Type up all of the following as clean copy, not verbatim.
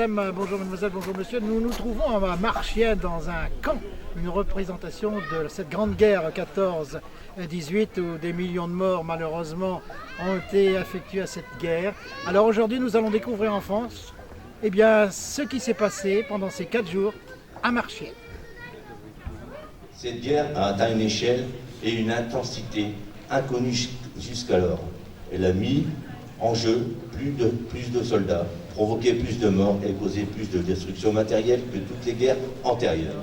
madame, bonjour mademoiselle, bonjour monsieur. Nous nous trouvons à Marchiennes dans un camp, une représentation de cette grande guerre 14-18 où des millions de morts malheureusement ont été effectués à cette guerre. Alors aujourd'hui nous allons découvrir en France ce qui s'est passé pendant ces 4 jours à Marchiennes. Cette guerre a atteint une échelle et une intensité inconnues jusqu'alors. Elle a mis en jeu plus de soldats, provoqué plus de morts et causé plus de destruction matérielle que toutes les guerres antérieures.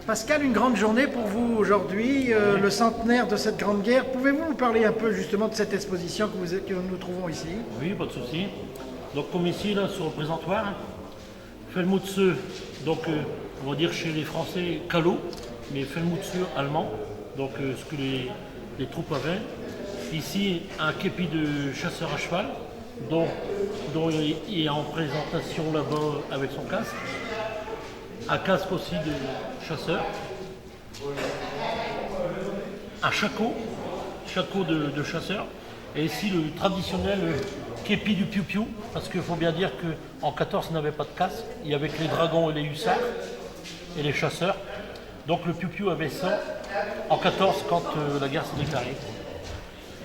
Pascal, une grande journée pour vous aujourd'hui, le centenaire de cette grande guerre. Pouvez-vous nous parler un peu justement de cette exposition que nous trouvons ici? Oui, pas de souci. Donc comme ici, là, sur le présentoir, Fellmütze, donc on va dire chez les Français calot, mais Fellmütze allemand, donc ce que les troupes avaient. Ici, un képi de chasseur à cheval, dont il est en présentation là-bas avec son casque. Un casque aussi de chasseur. Un shako de chasseur. Et ici le traditionnel képi du piou-piou, parce qu'il faut bien dire qu'en 14 il n'avait pas de casque, il y avait que les dragons et les hussards et les chasseurs. Donc le piou-piou avait ça en 14 quand la guerre s'est déclarée.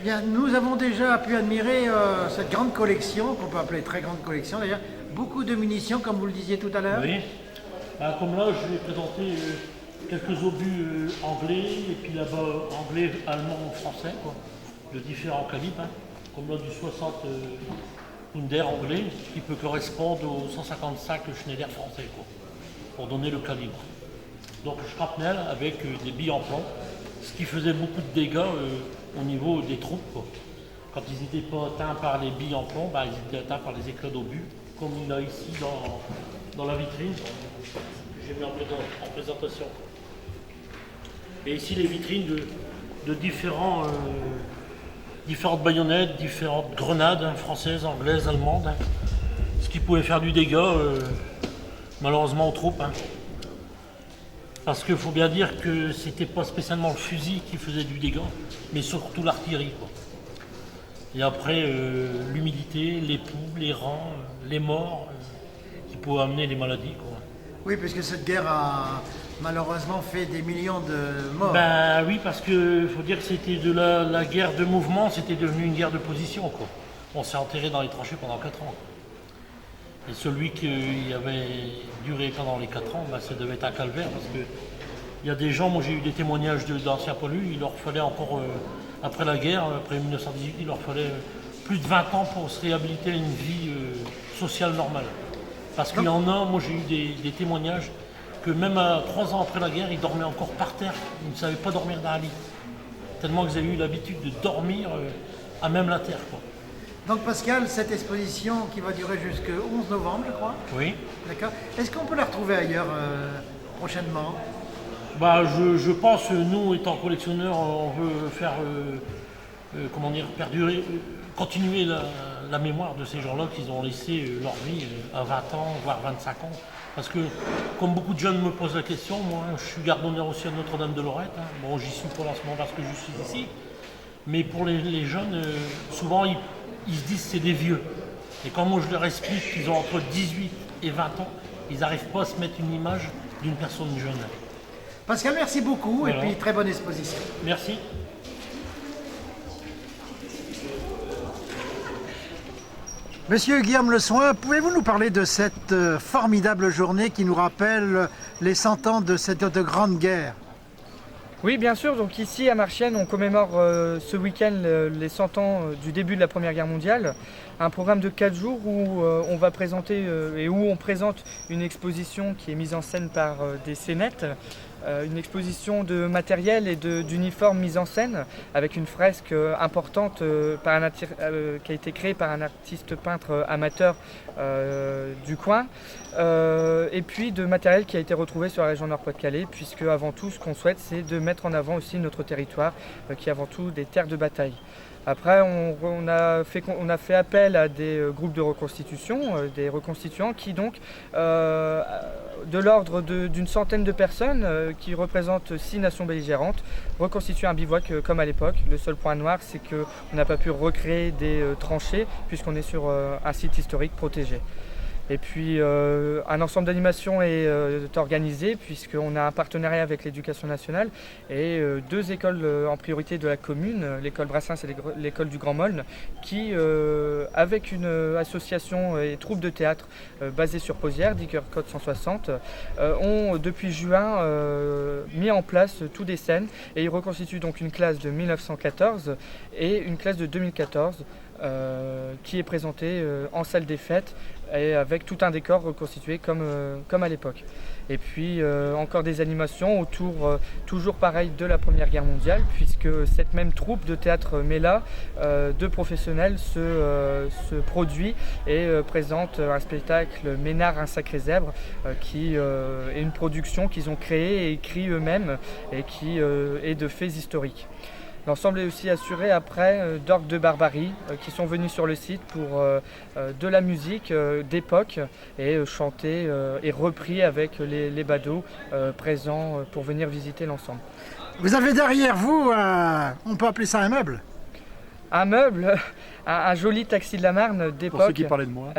Bien, nous avons déjà pu admirer cette grande collection, qu'on peut appeler très grande collection d'ailleurs, beaucoup de munitions, comme vous le disiez tout à l'heure. Oui. Comme là, je vais présenter quelques obus anglais, et puis là-bas anglais, allemand, français, quoi, de différents calibres. Comme là du 60 Pounder anglais, qui peut correspondre aux 155 Schneider français, quoi, pour donner le calibre. Donc shrapnel avec des billes en plomb, ce qui faisait beaucoup de dégâts au niveau des troupes, quoi. Quand ils n'étaient pas atteints par les billes en plomb, ils étaient atteints par les éclats d'obus, comme il y a ici dans la vitrine que j'ai mis en présentation. Et ici les vitrines de différentes baïonnettes, différentes grenades françaises, anglaises, allemandes, ce qui pouvait faire du dégât malheureusement aux troupes. Parce qu'il faut bien dire que c'était pas spécialement le fusil qui faisait du dégât, mais surtout l'artillerie, quoi. Et après, l'humidité, les poux, les reins, les morts, qui pouvaient amener les maladies, quoi. Oui, puisque cette guerre a malheureusement fait des millions de morts. Oui, parce qu'il faut dire que c'était de la guerre de mouvement, c'était devenu une guerre de position, quoi. On s'est enterré dans les tranchées pendant 4 ans. Et celui qui avait duré pendant les 4 ans, ça devait être un calvaire, parce que il y a des gens, moi j'ai eu des témoignages d'anciens poilus, il leur fallait encore, après la guerre, après 1918, il leur fallait plus de 20 ans pour se réhabiliter à une vie sociale normale. Parce qu'il y en a, moi j'ai eu des témoignages, que même 3 ans après la guerre, ils dormaient encore par terre, ils ne savaient pas dormir dans un lit. Tellement qu'ils avaient eu l'habitude de dormir à même la terre, quoi. Donc Pascal, cette exposition qui va durer jusqu'au 11 novembre, je crois. Oui. D'accord. Est-ce qu'on peut la retrouver ailleurs prochainement? Je pense, nous étant collectionneurs, on veut faire, perdurer, continuer la mémoire de ces gens-là qui ont laissé leur vie à 20 ans, voire 25 ans. Parce que, comme beaucoup de jeunes me posent la question, moi je suis garde d'honneur aussi à Notre-Dame de Lorette. Bon, j'y suis pour l'instant parce que je suis ici. Mais pour les jeunes, souvent ils se disent que c'est des vieux. Et quand moi je leur explique qu'ils ont entre 18 et 20 ans, ils n'arrivent pas à se mettre une image d'une personne jeune. Pascal, merci beaucoup, voilà. Et puis très bonne exposition. Merci. Monsieur Guillaume Le Soin, pouvez-vous nous parler de cette formidable journée qui nous rappelle les 100 ans de cette grande guerre? Oui, bien sûr. Donc ici à Marchiennes, on commémore ce week-end les 100 ans du début de la Première Guerre mondiale. Un programme de 4 jours où on va présenter et où on présente une exposition qui est mise en scène par des scénettes. Une exposition de matériel et d'uniformes mis en scène avec une fresque importante qui a été créée par un artiste peintre amateur du coin et puis de matériel qui a été retrouvé sur la région Nord-Pas-de-Calais, puisque avant tout ce qu'on souhaite, c'est de mettre en avant aussi notre territoire qui est avant tout des terres de bataille. Après, on a fait appel à des groupes de reconstitution, des reconstituants qui donc, de l'ordre d'une centaine de personnes qui représentent 6 nations belligérantes, reconstituent un bivouac comme à l'époque. Le seul point noir, c'est qu'on n'a pas pu recréer des tranchées puisqu'on est sur un site historique protégé. Et puis un ensemble d'animations est organisé puisqu'on a un partenariat avec l'Éducation nationale et 2 écoles en priorité de la commune, l'école Brassens et l'école du Grand Molne, qui avec une association et troupe de théâtre basée sur Pozières, Dicker Code 160, ont depuis juin mis en place toutes des scènes et ils reconstituent donc une classe de 1914 et une classe de 2014 qui est présentée en salle des fêtes et avec tout un décor reconstitué comme à l'époque. Et puis encore des animations autour, toujours pareil, de la Première Guerre mondiale, puisque cette même troupe de théâtre Mela, de professionnels, se produit et présente un spectacle Ménard, un sacré zèbre, qui est une production qu'ils ont créée et écrit eux-mêmes et qui est de faits historiques. L'ensemble est aussi assuré après d'orgues de barbarie qui sont venus sur le site pour de la musique d'époque et chanté et repris avec les badauds présents pour venir visiter l'ensemble. Vous avez derrière vous, on peut appeler ça un meuble? un meuble, un joli taxi de la Marne d'époque. Pour ceux qui parlaient de moi.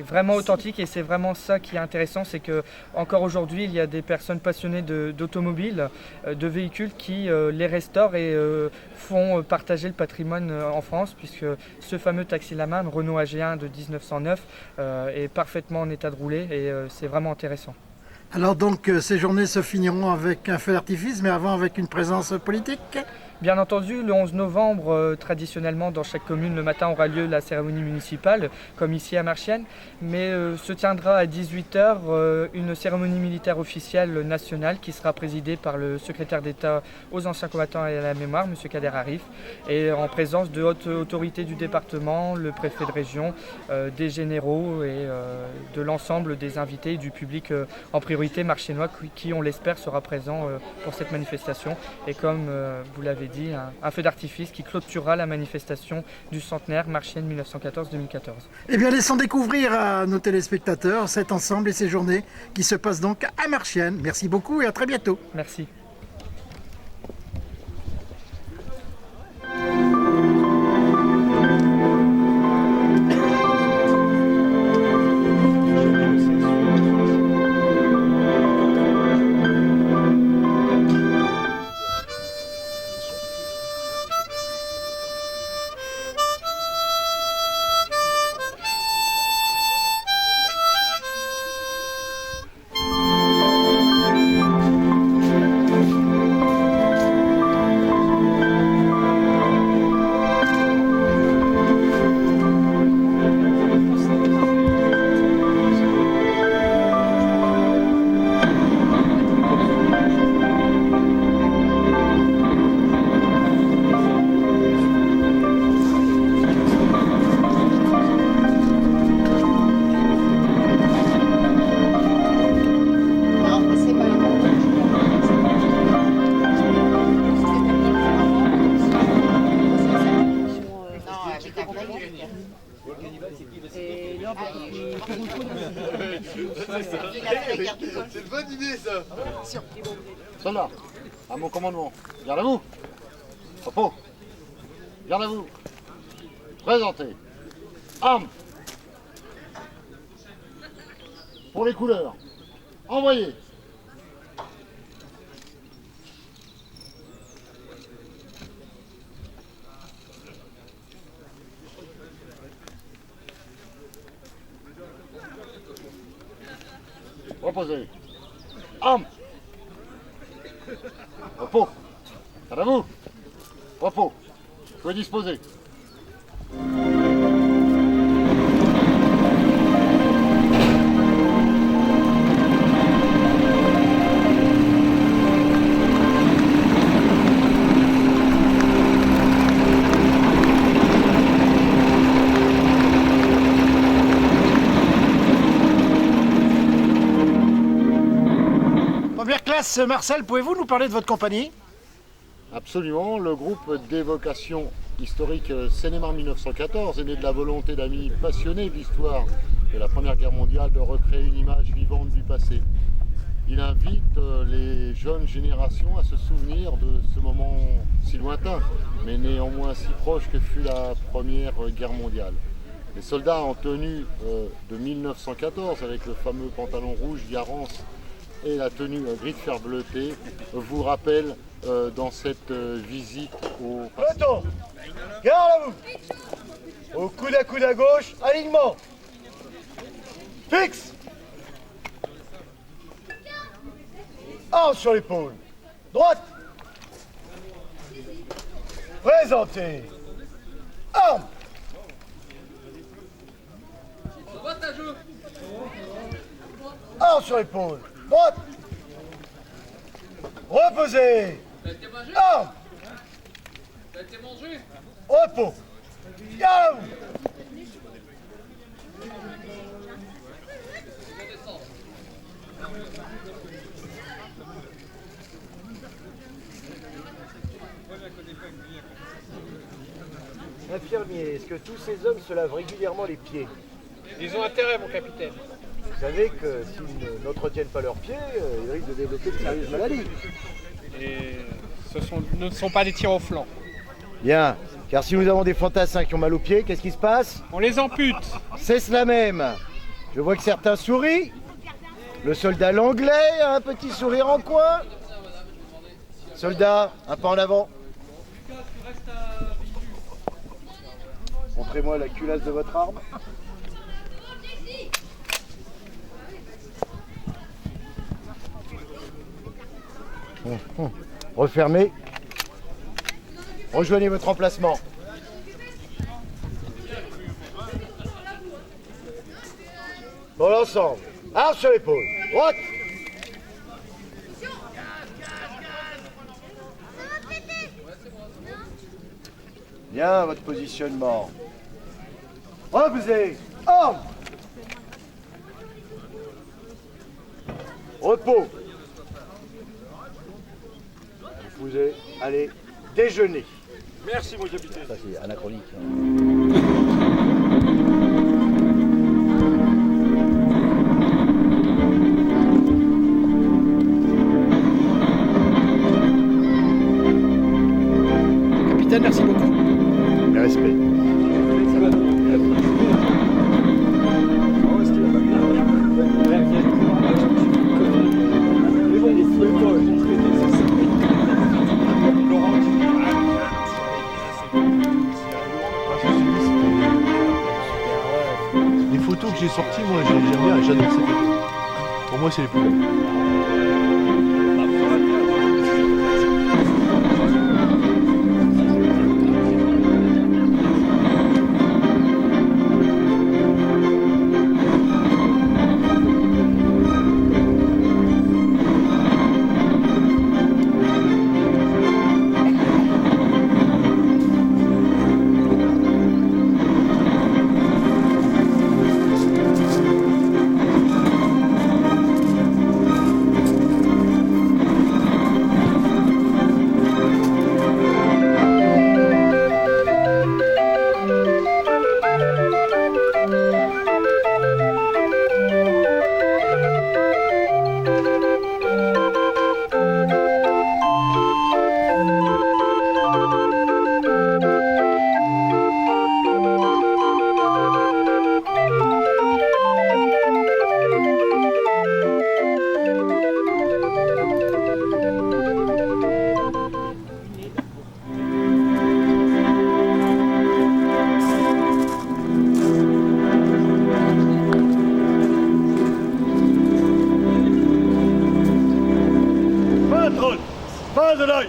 Vraiment authentique, et c'est vraiment ça qui est intéressant, c'est que encore aujourd'hui il y a des personnes passionnées d'automobiles, de véhicules qui les restaurent et font partager le patrimoine en France, puisque ce fameux taxi de la Marne, Renault AG1 de 1909, est parfaitement en état de rouler, et c'est vraiment intéressant. Alors donc ces journées se finiront avec un feu d'artifice, mais avant avec une présence politique. Bien entendu, le 11 novembre, traditionnellement, dans chaque commune, le matin aura lieu la cérémonie municipale, comme ici à Marchiennes, mais se tiendra à 18 h une cérémonie militaire officielle nationale qui sera présidée par le secrétaire d'État aux anciens combattants et à la mémoire, M. Kader Arif, et en présence de hautes autorités du département, le préfet de région, des généraux et de l'ensemble des invités et du public en priorité marchiennois qui, on l'espère, sera présent pour cette manifestation. Et comme vous l'avez dit, un feu d'artifice qui clôturera la manifestation du centenaire Marchiennes 1914-2014. Eh bien, laissons découvrir à nos téléspectateurs cet ensemble et ces journées qui se passent donc à Marchiennes. Merci beaucoup et à très bientôt. Merci. C'est une bonne idée ça. Soldats, à mon commandement, garde à vous. Repos. Garde à vous. Présentez. Armes. Pour les couleurs. Envoyez. Reposez. Armes. Repos. Garde à vous. Repos. Vous pouvez disposer. Première classe, Marcel, pouvez-vous nous parler de votre compagnie? Absolument, le groupe d'évocation historique Seine-et-Marne 1914 est né de la volonté d'amis passionnés de l'histoire de la Première Guerre mondiale de recréer une image vivante du passé. Il invite les jeunes générations à se souvenir de ce moment si lointain, mais néanmoins si proche que fut la Première Guerre mondiale. Les soldats en tenue de 1914, avec le fameux pantalon rouge Garance et la tenue gris de fer bleuté, vous rappellent dans cette visite au... Peloton, garde à vous. Au coude à gauche, alignement. Fixe. Arme sur l'épaule. Droite. Présentez. Arme. Arme sur l'épaule. Droite. Reposez. Arme. Repos. Garde à vous. Infirmier, est-ce que tous ces hommes se lavent régulièrement les pieds? Ils ont intérêt, mon capitaine. Vous savez que s'ils n'entretiennent pas leurs pieds, ils risquent de développer de sérieuses maladies. Et ne sont pas des tirs au flanc. Bien, car si nous avons des fantassins qui ont mal aux pieds, qu'est-ce qui se passe? On les ampute. C'est cela même. Je vois que certains sourient. Le soldat l'anglais a un petit sourire en coin. Soldat, un pas en avant. Montrez-moi la culasse de votre arme. Refermez. Rejoignez votre emplacement. Dans l'ensemble. Arme sur l'épaule. Droite. Bien votre positionnement. Reposez. Arme. Repos. Vous pouvez aller déjeuner. Merci, mon capitaine. Ça c'est anachronique. Capitaine, merci beaucoup. Mes respects. Les photos que j'ai sorties, moi j'aime bien, j'adore ces photos. Pour moi, c'est les plus belles. Pas de l'œil.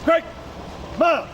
Quick. Marche.